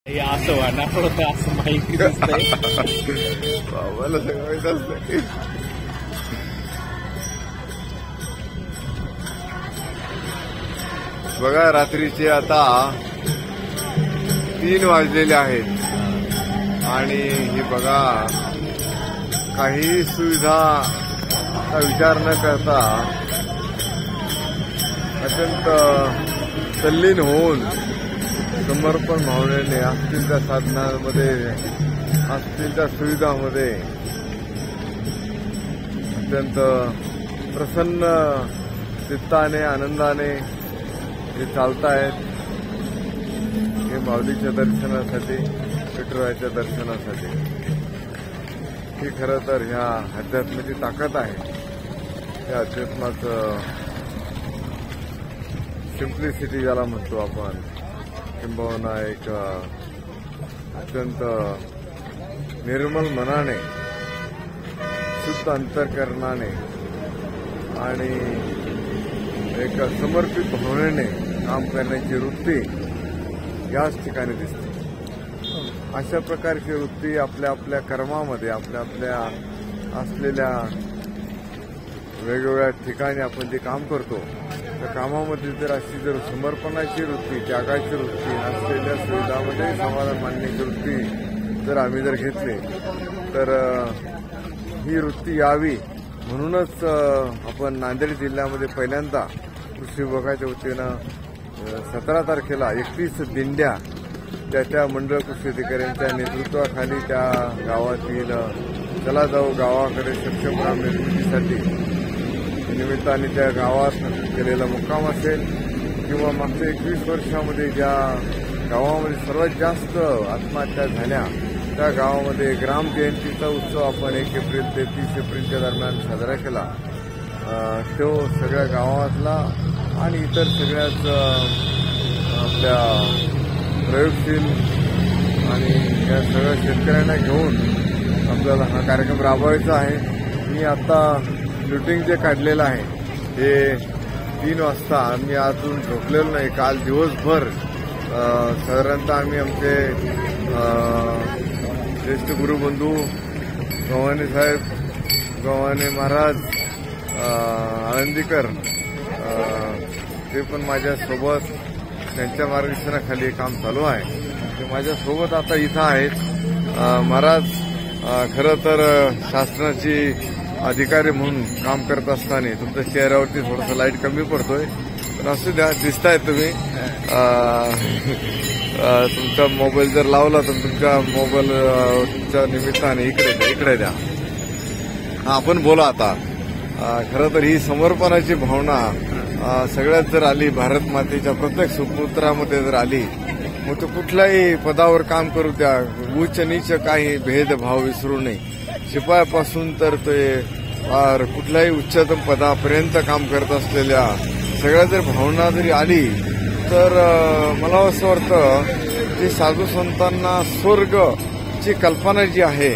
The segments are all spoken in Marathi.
हे असं वाटणार होतं असं माहिती दिसतंय. बाबाला सगळं असतं. बघा रात्रीचे आता 3 वाजलेले आहेत आणि हे बघा काही सुविधा विचार न करता अत्यंत तल्लीन होऊन समर्पण भावनेने असतील साधनांमध्ये असतील त्या सुविधांमध्ये अत्यंत प्रसन्न चित्ताने आनंदाने ते चालतायत. हे माऊलीच्या दर्शनासाठी विठुरायाच्या दर्शनासाठी. ही खरं तर ह्या अध्यात्माची ताकद आहे. त्या अध्यात्माचं सिम्प्लिसिटी ज्याला म्हणतो आपण, किंबहुना एक अत्यंत निर्मल मनाने शुद्ध अंतःकरणाने आणि एक समर्पित भावनेने काम करण्याची वृत्ती याच ठिकाणी दिसते. अशा प्रकारची वृत्ती आपल्या आपल्या कर्मामध्ये आपल्या आपल्या असलेल्या वेगवेगळ्या ठिकाणी आपण जे काम करतो त्या कामामध्ये जर अशी जर समर्पणाची वृत्ती, त्यागाची वृत्ती, असलेल्या सुविधामध्ये समाधान मानण्याची वृत्ती जर आम्ही जर घेतली तर ही वृत्ती यावी म्हणूनच आपण नांदेड जिल्ह्यामध्ये पहिल्यांदा कृषी विभागाच्या वतीनं 17 तारखेला 31 दिंड्या त्या मंडळ कृषी अधिकाऱ्यांच्या नेतृत्वाखाली त्या गावातील चला जाऊ गावाकडे सक्षम ग्राम निर्मितीसाठी निमित्ताने त्या गावात केलेला मुक्काम असेल किंवा मागच्या 21 वर्षामध्ये ज्या गावामध्ये सर्वात जास्त आत्महत्या झाल्या त्या गावामध्ये ग्राम जयंतीचा उत्सव आपण 1 एप्रिल ते 30 एप्रिलच्या दरम्यान साजरा केला. तो सगळ्या गावातला आणि इतर सगळ्याच आपल्या प्रयोगशील आणि या सगळ्या शेतकऱ्यांना घेऊन आपल्याला हा कार्यक्रम राबवायचा आहे. मी आता शूटिंग जे काढलेलं आहे हे 3 वाजता. आम्ही अजून झोपलेलो नाही. काल दिवसभर साधारणतः आम्ही आमचे ज्येष्ठ गुरुबंधू गव्हाणे साहेब, गव्हाणे महाराज, आळंदीकर ते पण माझ्यासोबत त्यांच्या मार्गदर्शनाखाली काम चालू आहे. ते माझ्यासोबत आता इथं आहेत. महाराज खरं तर शासनाची अधिकारी म्हणून काम करत असताना तुमच्या चेहऱ्यावरती थोडंसं लाईट कमी पडतोय, पण असू द्या, दिसताय तुम्ही. तुमचा मोबाईल जर लावला तर तुमच्या मोबाईलच्या निमित्ताने इकडे द्या. आपण बोला आता. खरं तर ही समर्पणाची भावना सगळ्यात जर आली, भारत मातेच्या प्रत्येक सुपुत्रामध्ये जर आली, मग तो कुठल्याही पदावर काम करू द्या, उच्च नीच काही भेदभाव विसरू नये. शिपायापासून तर ते फार कुठल्याही उच्चतम पदापर्यंत काम करत असलेल्या सगळ्या जर भावना जरी आली तर मला असं वाटतं की साधू संतांना स्वर्गची कल्पना जी आहे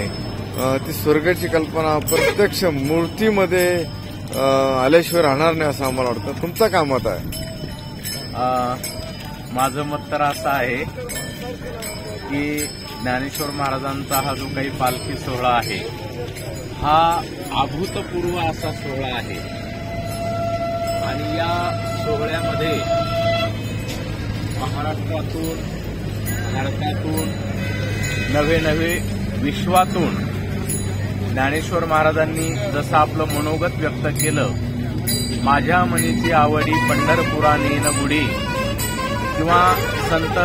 ती स्वर्गाची कल्पना प्रत्यक्ष मूर्तीमध्ये आल्याशिवाय राहणार नाही असं आम्हाला वाटतं. तुमचं काय मत आहे? माझं मत तर असं आहे की ज्ञानेश्वर महाराजांचा हा जो काही पालखी सोहळा आहे हा अभूतपूर्व असा सोहळा आहे आणि या सोहळ्यामध्ये महाराष्ट्रातून, भारतातून, नवे विश्वातून ज्ञानेश्वर महाराजांनी जसं आपलं मनोगत व्यक्त केलं, माझ्या मनीची आवडी पंढरपुरा नेन बुडी, किंवा संत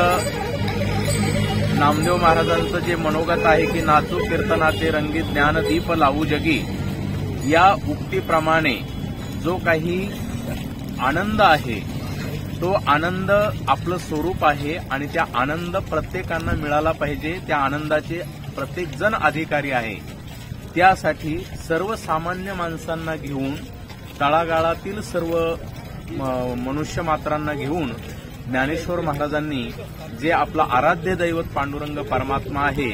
नामदेव महाराजांचं जे मनोगत आहे की नाचू कीर्तनाचे रंगी ज्ञानदीप लावू जगी, या उक्तीप्रमाणे जो काही आनंद आहे तो आनंद आपलं स्वरूप आहे आणि त्या आनंद प्रत्येकांना मिळाला पाहिजे. त्या आनंदाचे प्रत्येक जण अधिकारी आहे. त्यासाठी सर्वसामान्य माणसांना घेऊन, तळागाळातील सर्व मनुष्यमात्रांना घेऊन ज्ञानेश्वर महाराजांनी जे आपलं आराध्य दैवत पांडुरंग परमात्मा आहे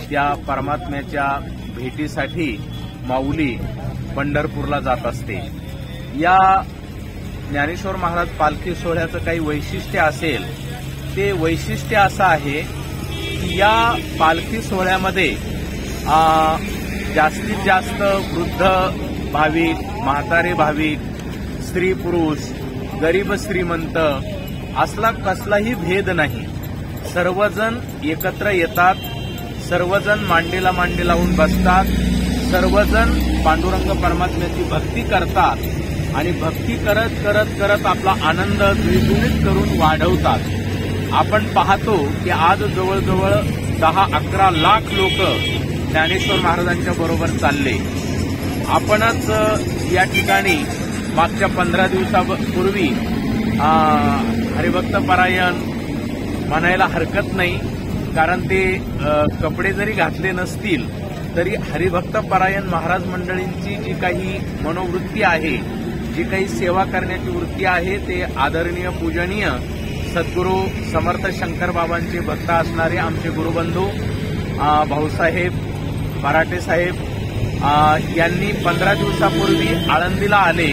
त्या परमात्म्याच्या भेटीसाठी माऊली पंढरपूरला जात असते. या ज्ञानेश्वर महाराज पालखी सोहळ्याचं काही वैशिष्ट्य असेल, ते वैशिष्ट्य असं आहे की या पालखी सोहळ्यामध्ये जास्तीत जास्त वृद्ध भाविक, म्हातारे भाविक, स्त्री पुरुष, गरीब श्रीमंत असला कसलाही भेद नाही. सर्वजण एकत्र येतात, सर्वजण मांडीला मांडी लावून बसतात, सर्वजण पांडुरंग परमात्म्याची भक्ती करतात आणि भक्ती करत करत करत आपला आनंद द्विगुणित करून वाढवतात. आपण पाहतो की आज जवळजवळ 10-11 लाख लोक ज्ञानेश्वर महाराजांच्या बरोबर चालले. आपणच या ठिकाणी मागच्या 15 दिवसापूर्वी हरिभक्त परायण म्हणायला हरकत नाही, कारण ते कपडे जरी घातले नसतील तरी हरिभक्त परायण महाराज मंडळींची जी काही मनोवृत्ती आहे, जी काही सेवा करण्याची वृत्ती आहे, ते आदरणीय पूजनीय सद्गुरू समर्थ शंकर बाबांचे भक्त असणारे आमचे गुरुबंधू भाऊसाहेब बराटे साहेब यांनी 15 दिवसापूर्वी आळंदीला आले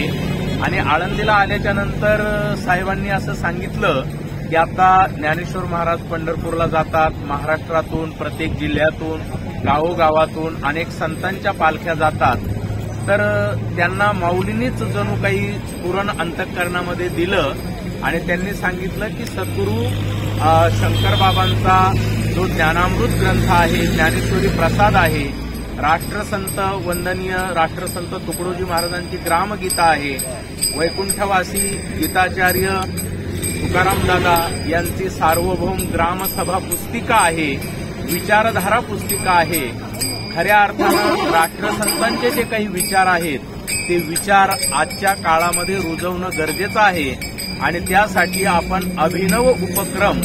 आणि आळंदीला आल्याच्या नंतर साहेबांनी असं सांगितलं की आता ज्ञानेश्वर महाराज पंढरपूरला जातात. महाराष्ट्रातून, प्रत्येक जिल्ह्यातून, गावोगावातून अनेक संतांच्या पालख्या जातात. तर त्यांना माऊलींनीच जणू काही स्फुरण अंतःकरणामध्ये दिलं आणि त्यांनी सांगितलं की सद्गुरू शंकरबाबांचा जो ज्ञानामृत ग्रंथ आहे, ज्ञानेश्वरी प्रसाद आहे, राष्ट्रसंत वंदनीय राष्ट्रसंत तुकडोजी महाराजांची ग्रामगीता आहे, वैकुंठवासी गीताचार्य तुकारामदादा यांची सार्वभौम ग्रामसभा पुस्तिका आहे, विचारधारा पुस्तिका आहे. खऱ्या अर्थानं राष्ट्रसंतांचे जे काही विचार आहेत ते विचार आजच्या काळामध्ये रुजवणं गरजेचं आहे आणि त्यासाठी आपण अभिनव उपक्रम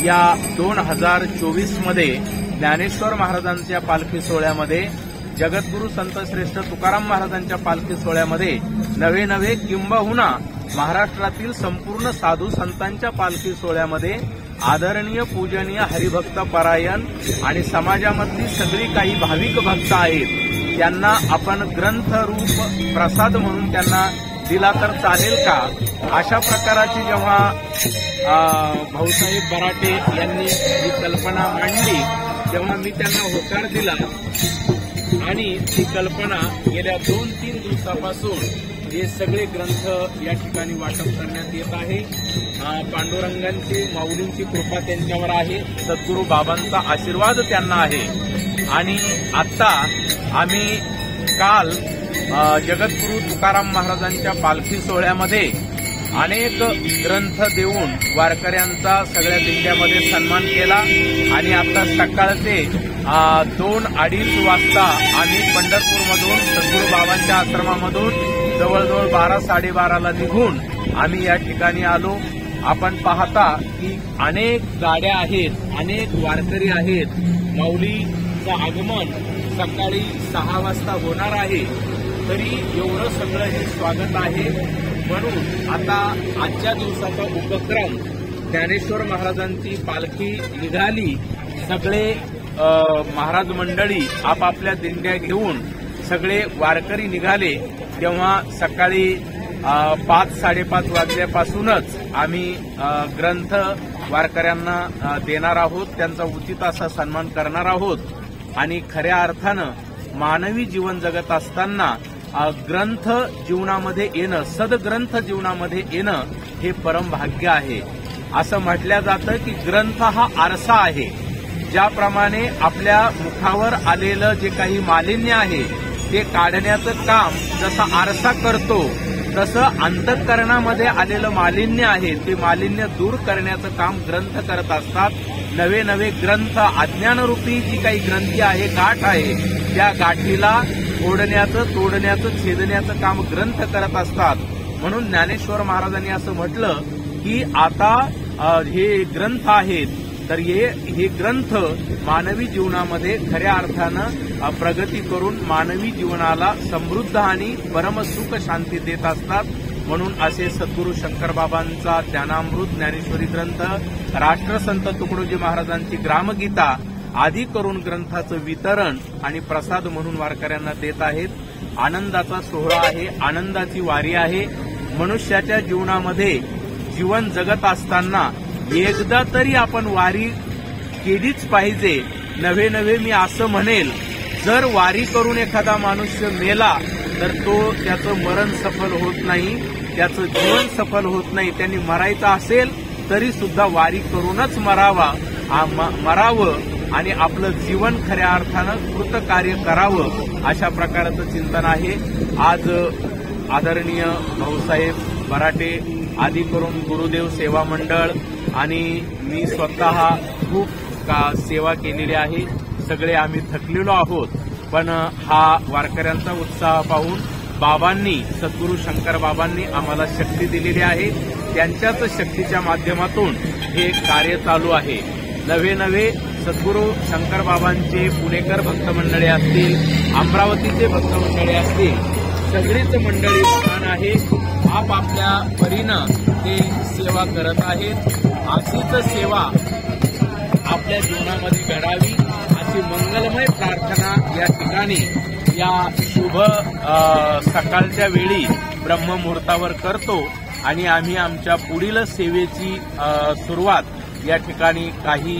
या 2024 मध्ये ज्ञानेश्वर महाराजांच्या पालखी सोहळ्यामध्ये, जगद्गुरू संत श्रेष्ठ तुकाराम महाराजांच्या पालखी सोहळ्यामध्ये नवे नवे किंबहुना महाराष्ट्रातील संपूर्ण साधू संतांच्या पालखी सोहळ्यामध्ये आदरणीय पूजनीय हरिभक्त परायण आणि समाजामधली सगळी काही भाविक भक्त आहेत त्यांना आपण ग्रंथरूप प्रसाद म्हणून त्यांना दिला तर चालेल का, अशा प्रकाराची जेव्हा भाऊसाहेब बराटे यांनी ही कल्पना मांडली तेव्हा मी त्यांना होकार दिला आणि ती कल्पना गेल्या 2-3 दिवसापासून हे सगळे ग्रंथ या ठिकाणी वाटप करण्यात येत आहे. पांडुरंगांची, माऊलींची कृपा त्यांच्यावर आहे, सद्गुरू बाबांचा आशीर्वाद त्यांना आहे. आणि आता आम्ही काल जगद्गुरू तुकाराम महाराजांच्या पालखी सोहळ्यामध्ये अनेक ग्रंथ देऊन वारकऱ्यांचा सगळ्या दिंड्यामध्ये सन्मान केला आणि आता सकाळचे 2-2:30 वाजता आम्ही पंढरपूरमधून सद्गुरू बाबांच्या आश्रमामधून जवळजवळ 12-12:30ला निघून आम्ही या ठिकाणी आलो. आपण पाहता की अनेक गाड्या आहेत, अनेक वारकरी आहेत. माऊलीचं आगमन सकाळी 6 वाजता होणार आहे, तरी एवढं सगळं हे स्वागत आहे. म्हणून आता आजच्या दिवसाचा उपक्रम, ज्ञानेश्वर महाराजांची पालखी निघाली, सगळे महाराज मंडळी आपापल्या दिंड्या घेऊन सगळे वारकरी निघाले, तेव्हा सकाळी 5-5:30 वाजल्यापासूनच आम्ही ग्रंथ वारकऱ्यांना देणार आहोत, त्यांचा उचित असा सन्मान करणार आहोत. आणि खऱ्या अर्थानं मानवी जीवन जगत असताना ग्रंथ जीवनामध्ये येणं, सद्ग्रंथ जीवनामध्ये येणं हे परम भाग्य आहे. असं म्हटलं जातं की ग्रंथ हा आरसा आहे. ज्याप्रमाणे आपल्या मुखावर आलेलं जे काही मालिन्य आहे ते काढण्याचं काम जसा आरसा करतो, तसं अंतःकरणामध्ये आलेलं मालिन्य आहे ते मालिन्य दूर करण्याचं काम ग्रंथ करत असतात. नवे नवे ग्रंथ, अज्ञानरूपी जी काही ग्रंथी आहे, गाठ आहे, त्या गाठीला ओढण्याचं, तोडण्याचं, छेदण्याचं काम ग्रंथ करत असतात. म्हणून ज्ञानेश्वर महाराजांनी असं म्हटलं की आता हे ग्रंथ आहेत, तर हे ग्रंथ मानवी जीवनामध्ये खऱ्या अर्थानं प्रगती करून मानवी जीवनाला समृद्ध आणि परमसुख शांती देत असतात. म्हणून असे सद्गुरू शंकरबाबांचा ज्ञानामृत ज्ञानेश्वरी ग्रंथ, राष्ट्रसंत तुकडोजी महाराजांची ग्रामगीता आदी करून ग्रंथाचं वितरण आणि प्रसाद म्हणून वारकऱ्यांना देत आहेत. आनंदाचा सोहळा आहे, आनंदाची वारी आहे. मनुष्याच्या जीवनामध्ये जीवन जगत असताना एकदा तरी आपण वारी केलीच पाहिजे. नव्हे नव्हे मी असं म्हणेल, जर वारी करून एखादा मनुष्य मेला तर तो त्याचं मरण सफल होत नाही, त्याचं जीवन सफल होत नाही. त्यांनी मरायचं असेल तरी सुद्धा वारी करूनच मरावं आणि आपलं जीवन खऱ्या अर्थानं कृतकार्य करावं, अशा प्रकारचं चिंतन आहे. आज आदरणीय भाऊसाहेब बराटे आदी करून गुरुदेव सेवा मंडळ आणि मी स्वतः खूप सेवा केलेली आहे. सगळे आम्ही थकलेलो आहोत, पण हा वारकऱ्यांचा उत्साह पाहून बाबांनी, सद्गुरू शंकर बाबांनी आम्हाला शक्ती दिलेली आहे. त्यांच्याच शक्तीच्या माध्यमातून हे कार्य चालू आहे. नवे नवे सद्गुरू शंकर बाबांचे पुणेकर भक्त मंडळी असतील, अमरावतीचे भक्त मंडळी असतील, सगळीच मंडळी छान आहे. आपापल्या परीनं ते सेवा करत आहेत. अशीच सेवा आपल्या जीवनामध्ये घडावी अशी मंगलमय प्रार्थना या ठिकाणी या शुभ सकाळच्या वेळी ब्रह्ममुहूर्तावर करतो आणि आम्ही आमच्या पुढील सेवेची सुरुवात या ठिकाणी काही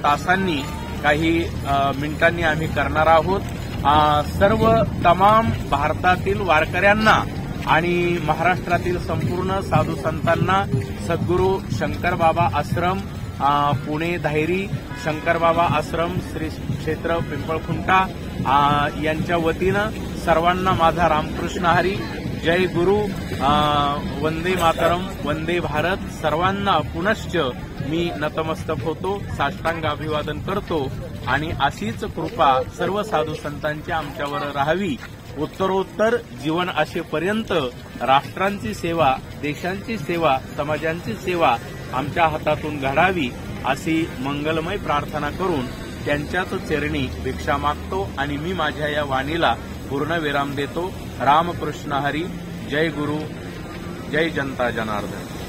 तासांनी, काही मिनिटांनी आम्ही करणार आहोत. सर्व तमाम भारतातील वारकऱ्यांना आणि महाराष्ट्रातील संपूर्ण साधू संतांना सद्गुरू शंकर बाबा आश्रम पुणे धायरी, शंकर बाबा आश्रम श्री क्षेत्र पिंपळखुंटा यांच्या वतीनं सर्वांना माझा रामकृष्ण हरी, जय गुरु, वंदे मातरम, वंदे भारत. सर्वांना पुनश्च मी नतमस्तक होतो, साष्टांग अभिवादन करतो आणि अशीच कृपा सर्व साधू संतांची आमच्यावर राहावी. उत्तरोत्तर जीवन असेपर्यंत राष्ट्रांची सेवा, देशांची सेवा, समाजांची सेवा आमच्या हातातून घडावी अशी मंगलमय प्रार्थना करून त्यांच्याच चरणी भिक्षा मागतो आणि मी माझ्या या वाणीला पूर्णविराम देतो. रामकृष्ण हरी, जय गुरु, जय जनता जनार्दन.